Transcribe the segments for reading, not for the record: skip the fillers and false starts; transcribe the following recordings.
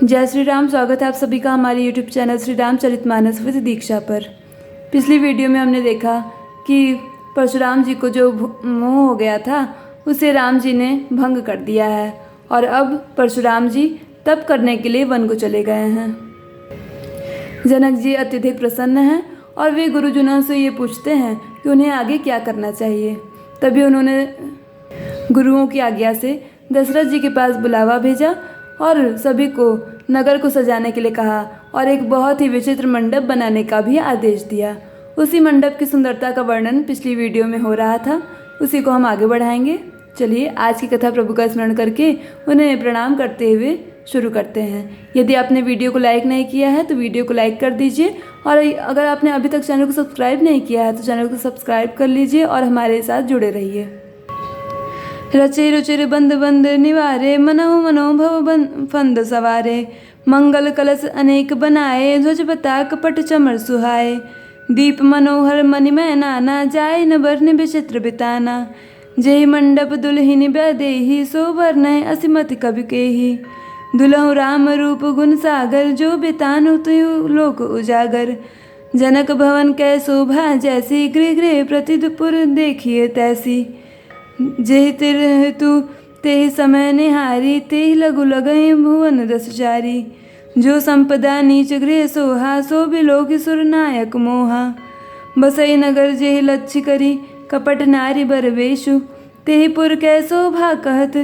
जय श्री राम। स्वागत है आप सभी का हमारे YouTube channel Shri Ramcharitmanas with Diksha पर। पिछली वीडियो में हमने देखा कि परशुराम जी को जो मोह हो गया था उसे राम जी ने भंग कर दिया है और अब परशुराम जी तप करने के लिए वन को चले गए हैं। जनक जी अत्यधिक प्रसन्न हैं और वे गुरुजनों से ये पूछते हैं कि उन्हें आगे क्या करना चाहिए। तभी उन्होंने गुरुओं की आज्ञा से दशरथ जी के पास बुलावा भेजा और सभी को नगर को सजाने के लिए कहा और एक बहुत ही विचित्र मंडप बनाने का भी आदेश दिया। उसी मंडप की सुंदरता का वर्णन पिछली वीडियो में हो रहा था, उसी को हम आगे बढ़ाएंगे। चलिए आज की कथा प्रभु का स्मरण करके उन्हें प्रणाम करते हुए शुरू करते हैं। यदि आपने वीडियो को लाइक नहीं किया है तो वीडियो को लाइक कर दीजिए और अगर आपने अभी तक चैनल को सब्सक्राइब नहीं किया है तो चैनल को सब्सक्राइब कर लीजिए और हमारे साथ जुड़े रहिए। रचे रुचिर बंद बंद निवारे मनहु मनो भव फंद सवारे मंगल कलश अनेक बनाए ध्वज पताक पट चमर सुहाए दीप मनोहर मणिमय नाना जाय न बरन विचित्र बिताना जेहि मंडप दुल्हिनी बैदेही सो बरन असिमति कवि केही दुलहु राम रूप गुण सागर जो बितानु तुयु लोक उजागर जनक भवन कै शोभा जैसी गृह गृह प्रतिदपुर देखिए तैसी जेहि तिर हेतु तेहि समय निहारी तेहि लघु लगहि भुवन रसचारी जो संपदा नीच गृह सोहा सो बिलोक सुर नायक मोहा बसई नगर जेहि लक्ष्य करी कपट नारी बरवेशु तेहि पुर कै शोभा कहत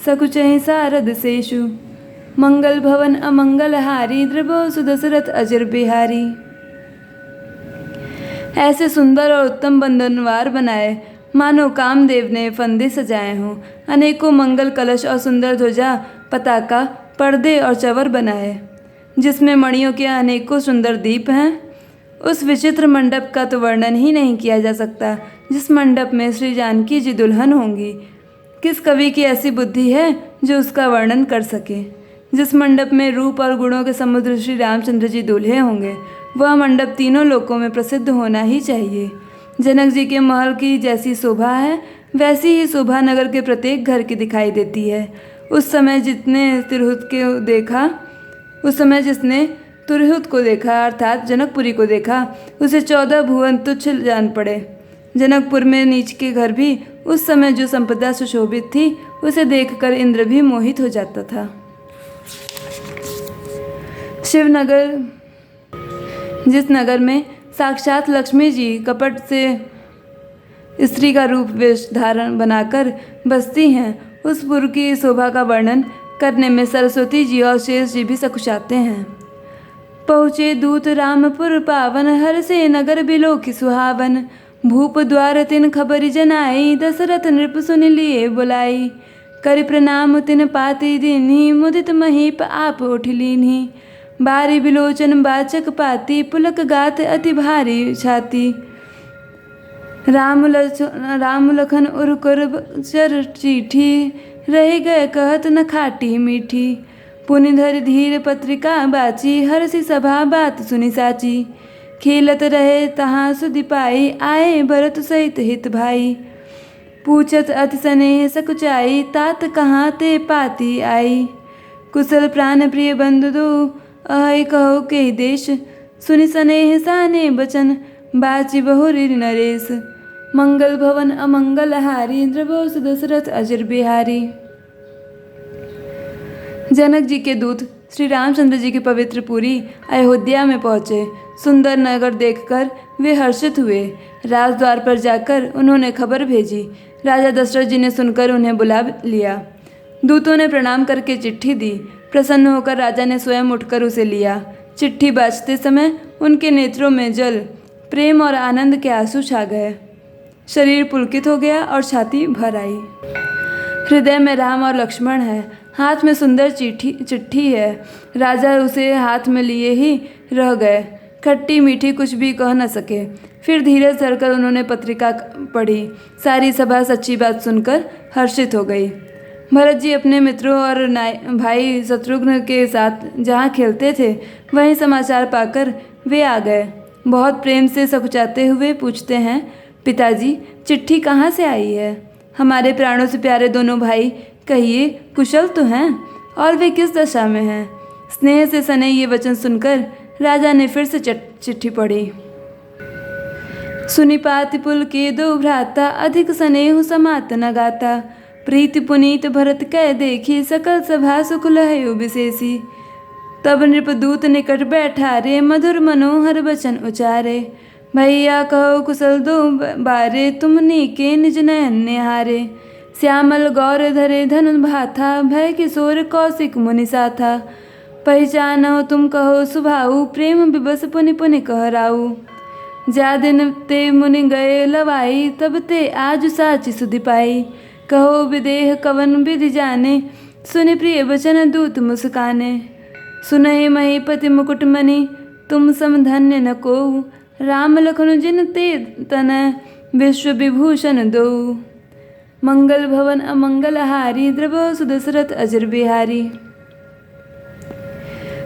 सकुचहि सारद शेषु मंगल भवन अमंगल हारी द्रवो सुदशरथ अजर बिहारी। ऐसे सुंदर और उत्तम बंधनवार बनाए मानो कामदेव ने फंदे सजाए हों। अनेकों मंगल कलश और सुंदर ध्वजा पताका पर्दे और चवर बनाए जिसमें मणियों के अनेकों सुंदर दीप हैं। उस विचित्र मंडप का तो वर्णन ही नहीं किया जा सकता जिस मंडप में श्री जानकी जी दुल्हन होंगी। किस कवि की ऐसी बुद्धि है जो उसका वर्णन कर सके। जिस मंडप में रूप और गुणों के समुद्र श्री रामचंद्र जी दूल्हे होंगे वह मंडप तीनों लोकों में प्रसिद्ध होना ही चाहिए। जनक जी के महल की जैसी शोभा है वैसी ही शोभा नगर के प्रत्येक घर की दिखाई देती है। उस समय जिसने तुरहुत को देखा अर्थात जनकपुरी को देखा उसे 14 भुवन तुच्छ जान पड़े। जनकपुर में नीच के घर भी उस समय जो संपदा सुशोभित थी उसे देखकर इंद्र भी मोहित हो जाता था। शिवनगर, जिस नगर में साक्षात लक्ष्मी जी कपट से स्त्री का रूप वेश धारण बनाकर बसती हैं, उस पुर की शोभा का वर्णन करने में सरस्वती जी और शेष जी भी सकुचाते हैं। पहुँचे दूत रामपुर पावन हर से नगर बिलोकी सुहावन भूप द्वार तिन खबरी जनाई दशरथ नृप सुन लिए बुलाई करि प्रणाम तिन पाति दीन्ही मुदित महीप आप उठ लीन्ही बारी बिलोचन बाचक पाती पुलक गात अति भारी छाती राम लखन उरकुर चर चीठी रह गए कहत न खाटी मीठी पुनिधर धीर पत्रिका बाची हरसी सभा बात सुनी साची खेलत रहे तहाँ सुधि पाई आए भरत सहित हित भाई पूछत अति स्नेह सकुचाई तात कहाँ ते पाती आई कुशल प्राण प्रिय बंधु दो अहि कहो के देश सुनि स्नेह साने बचन बाची बहुरी नरेश मंगल भवन अमंगल हारी द्रवो दशरथ अजर बिहारी। जनक जी के दूत श्री रामचंद्र जी की पवित्र पुरी अयोध्या में पहुँचे। सुंदर नगर देखकर वे हर्षित हुए। राजद्वार पर जाकर उन्होंने खबर भेजी। राजा दशरथ जी ने सुनकर उन्हें बुला लिया। दूतों ने प्रणाम करके चिट्ठी दी। प्रसन्न होकर राजा ने स्वयं उठकर उसे लिया। चिट्ठी बाँचते समय उनके नेत्रों में जल प्रेम और आनंद के आंसू छा गए। शरीर पुलकित हो गया और छाती भर आई। हृदय में राम और लक्ष्मण है, हाथ में सुंदर चिट्ठी है। राजा उसे हाथ में लिए ही रह गए। खट्टी मीठी कुछ भी कह न सके। फिर धीरे धरकर उन्होंने पत्रिका पढ़ी। सारी सभा सच्ची बात सुनकर हर्षित हो गई। भरत जी अपने मित्रों और भाई शत्रुघ्न के साथ जहाँ खेलते थे वहीं समाचार पाकर वे आ गए। बहुत प्रेम से सकुचाते हुए पूछते हैं, पिताजी चिट्ठी कहाँ से आई है? हमारे प्राणों से प्यारे दोनों भाई कहिए कुशल तो हैं और वे किस दशा में हैं? स्नेह से सने ये वचन सुनकर राजा ने फिर से चिट्ठी पढ़ी। सुनि पाति पुल के दो भ्राता, अधिक स्नेह समात न गाता। प्रीति पुनीत भरत कह देखी, सकल सभा सुख लहयो विशेषी। तब नृपदूत निकट बैठारे, मधुर मनोहर वचन उचारे। भैया कहो कुशल दो बारे, तुमनी के निज नयन निहारे। श्यामल गौर धरे धनु भाथा, भय किशोर कौशिक मुनि साथा। पहचानो तुम कहो सुभाऊ, प्रेम विवश पुनि पुनि कहराऊ। जा दिन ते मुनि गए लवाई, तब ते आज साची सुधि पाई। कहो विदेह कवन विधि जाने, सुनि प्रिय वचन दूत मुस्काने। सुनहि महीपति मुकुट मणि, तुम सम धन्य न कोऊ। राम लखन जिन ते तन, विश्व विभूषण दो। मंगल भवन अमंगल हारी, द्रवहु सुदशरथ अजर बिहारी।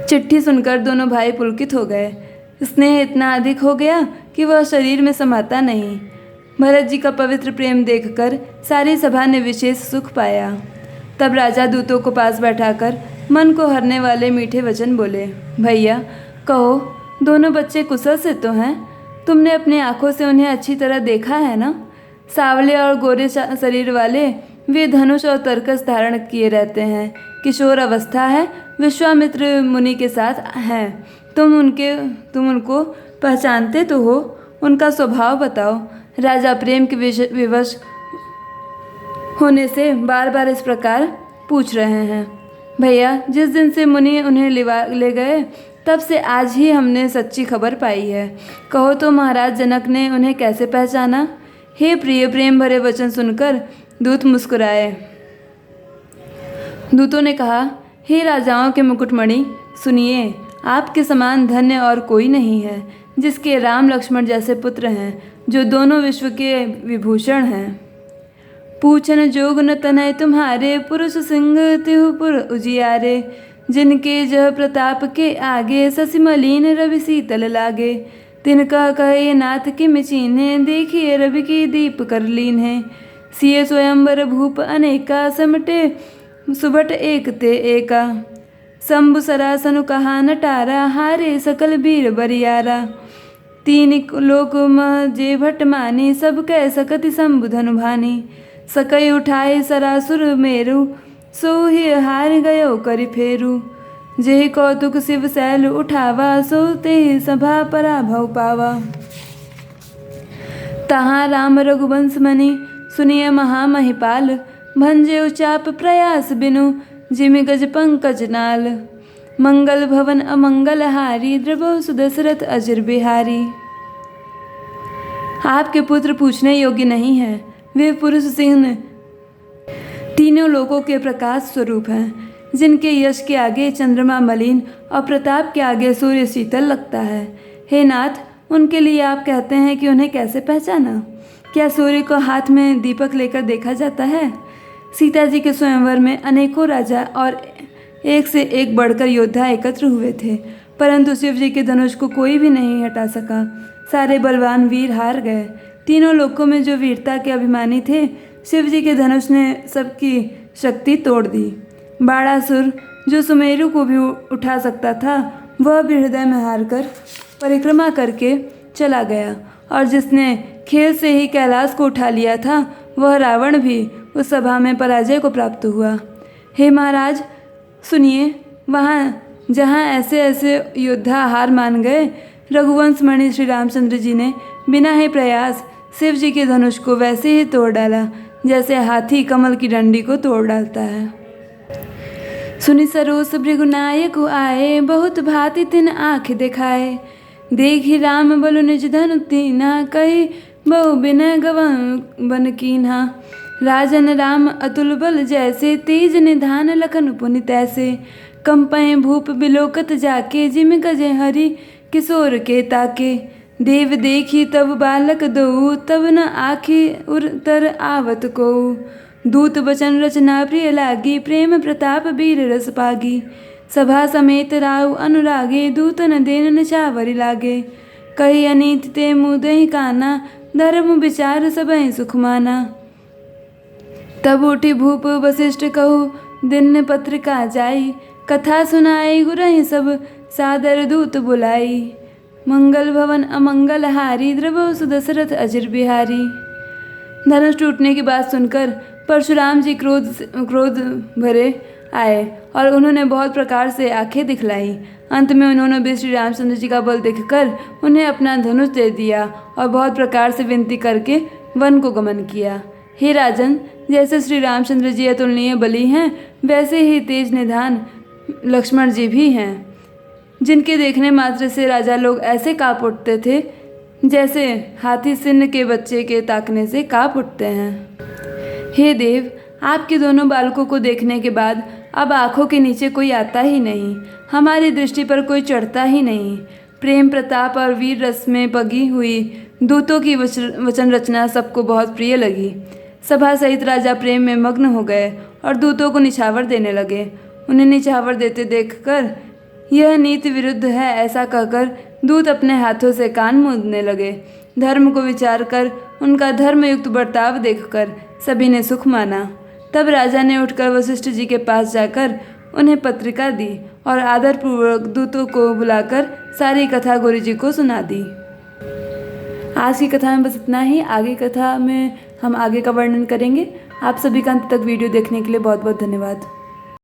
चिट्ठी सुनकर दोनों भाई पुलकित हो गए। स्नेह इतना अधिक हो गया कि वह शरीर में समाता नहीं। भरत जी का पवित्र प्रेम देखकर सारी सभा ने विशेष सुख पाया। तब राजा दूतों को पास बैठाकर मन को हरने वाले मीठे वचन बोले। भैया कहो, दोनों बच्चे कुशल से तो हैं? तुमने अपनी आंखों से उन्हें अच्छी तरह देखा है ना? सावले और गोरे शरीर वाले, वे धनुष और तरकस धारण किए रहते हैं। किशोर अवस्था है, विश्वामित्र मुनि के साथ हैं। तुम उनको पहचानते तो हो? उनका स्वभाव बताओ। राजा प्रेम के विवश होने से बार बार इस प्रकार पूछ रहे हैं। भैया, जिस दिन से मुनि उन्हें ले गए, तब से आज ही हमने सच्ची खबर पाई है। कहो तो महाराज जनक ने उन्हें कैसे पहचाना? हे प्रिय, प्रेम भरे वचन सुनकर दूत मुस्कुराए। दूतों ने कहा, हे राजाओं के मुकुटमणि, सुनिए, आपके समान धन्य और कोई नहीं है, जिसके राम लक्ष्मण जैसे पुत्र हैं, जो दोनों विश्व के विभूषण हैं। पूछन जोग न तनय तुम्हारे, पुरुष सिंह तिहु पुर उजियारे। जिनके जह प्रताप के आगे, शशि मलिन रवि शीतल लागे। तिनका कहे नाथ किम चीन्हे, देखिए रवि की दीप कर लीन है। सिय स्वयंवर भूप अनेका, समटे सुभट एक ते एका। शंभु सरासनु कहा नटारा, हारे सकल वीर बरियारा। तीन लोक मह जे भट मानी, सब कह सकति शंभु धनु भानी। सकई उठाए सरासुर मेरु, सो ही हार गयो करि फेरु। जेहि कौतुक शिव शैल उठावा, सो तेहि सभा पराभव पावा। तहाँ राम रघुवंश मनि, सुनिय महामहिपाल। भंजे उचाप प्रयास बिनु, जिमि गज पंकज नाल। मंगल भवन अमंगल हारी, द्रवहु सुदशरथ अजर बिहारी। आपके पुत्र पूछने योग्य नहीं है। वे पुरुष सिंह तीनों लोकों के प्रकाश स्वरूप हैं, जिनके यश के आगे चंद्रमा मलिन और प्रताप के आगे सूर्य शीतल लगता है। हे नाथ, उनके लिए आप कहते हैं कि उन्हें कैसे पहचाना? क्या सूर्य को हाथ में दीपक लेकर देखा जाता है? सीता जी के स्वयंवर में अनेकों राजा और एक से एक बढ़कर योद्धा एकत्र हुए थे, परंतु शिव जी के धनुष को कोई भी नहीं हटा सका। सारे बलवान वीर हार गए। तीनों लोकों में जो वीरता के अभिमानी थे, शिव जी के धनुष ने सबकी शक्ति तोड़ दी। बाणासुर, जो सुमेरु को भी उठा सकता था, वह भी हृदय में हार कर परिक्रमा करके चला गया, और जिसने खेल से ही कैलाश को उठा लिया था, वह रावण भी उस सभा में पराजय को प्राप्त हुआ। हे महाराज सुनिए, वहाँ जहाँ ऐसे ऐसे योद्धा हार मान गए, रघुवंश मणि श्री रामचंद्र जी ने बिना ही प्रयास शिव जी के धनुष को वैसे ही तोड़ डाला, जैसे हाथी कमल की डंडी को तोड़ डालता है। सुनि सरोस भृगुनायक आए, बहुत भांति तिन आँख दिखाए। देखी राम बलु निज धनु तीना, कही बहु बिनय गवन बन कीन्हा। राजन राम अतुल बल जैसे, तेज निधान लखन पुनि तैसे। कंपय भूप बिलोकत जाके, जिम गजे हरि किशोर के ताके। देव देखी तब बालक दो, तब न आखि उतर आवत को। दूत बचन रचना प्रिय लागी, प्रेम प्रताप वीर रस पागी। सभा समेत राव अनुरागे, दूतन देन निछावरि लागे। कही अनीति ते मुदहि काना, धर्म विचार सबहि सुख माना। तब उठी भूप वशिष्ठ कहु, दिन पत्रिका जाई। कथा सुनाई गुरहि सब सादर दूत बुलाई। मंगल भवन अमंगल हारी द्रवहु सुदशरथ अजिर बिहारी। धनुष टूटने की बात सुनकर परशुराम जी क्रोध भरे आए और उन्होंने बहुत प्रकार से आंखें दिखलाई। अंत में उन्होंने भी श्री रामचंद्र जी का बल देखकर उन्हें अपना धनुष दे दिया और बहुत प्रकार से विनती करके वन को गमन किया। हे राजन, जैसे श्री रामचंद्र जी अतुलनीय बली हैं, वैसे ही तेज निधान लक्ष्मण जी भी हैं, जिनके देखने मात्र से राजा लोग ऐसे काँप उठते थे जैसे हाथी सिंह के बच्चे के ताकने से काँप उठते हैं। हे देव, आपके दोनों बालकों को देखने के बाद अब आँखों के नीचे कोई आता ही नहीं, हमारी दृष्टि पर कोई चढ़ता ही नहीं। प्रेम प्रताप और वीर रस में पगी हुई दूतों की वचन रचना सबको बहुत प्रिय लगी। सभा सहित राजा प्रेम में मग्न हो गए और दूतों को निछावर देने लगे। उन्हें निछावर देते देखकर यह नीति विरुद्ध है ऐसा कहकर दूत अपने हाथों से कान मूंदने लगे। धर्म को विचार कर उनका धर्मयुक्त बर्ताव देखकर सभी ने सुख माना। तब राजा ने उठकर वशिष्ठ जी के पास जाकर उन्हें पत्रिका दी और आदरपूर्वक दूतों को बुलाकर सारी कथा गौरी जी को सुना दी। आज की कथा में बस इतना ही। आगे कथा में हम आगे का वर्णन करेंगे। आप सभी का अंत तक वीडियो देखने के लिए बहुत बहुत धन्यवाद।